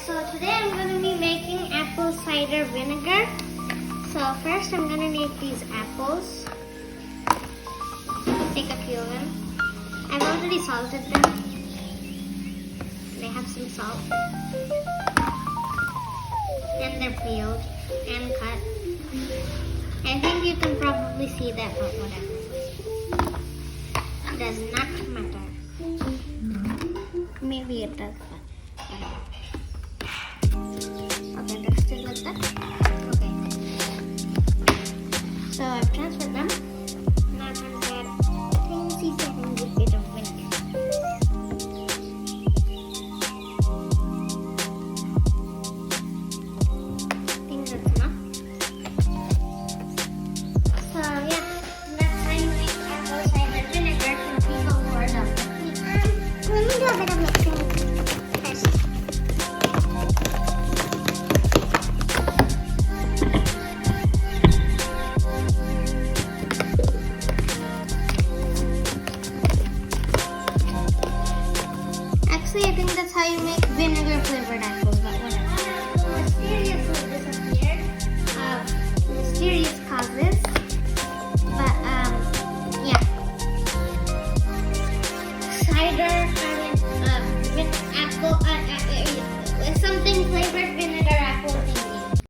So today I'm going to be making apple cider vinegar. So first I'm going to make these apples. Take a few of them. I've already salted them. They have some salt. And they're peeled and cut. I think you can probably see that, but whatever. Does not matter. Maybe it does, but whatever. Okay, that's still like that. Okay. So I've transferred them. Now I'm going to add a teensy tiny bit of vinegar. I think that's enough. So yeah, that's how you make apple cider vinegar for people who are done. Let me do a bit of mixing first. Actually, I think that's how you make vinegar flavored apples, but whatever. Mysterious food disappeared. Mysterious causes. But yeah. Cider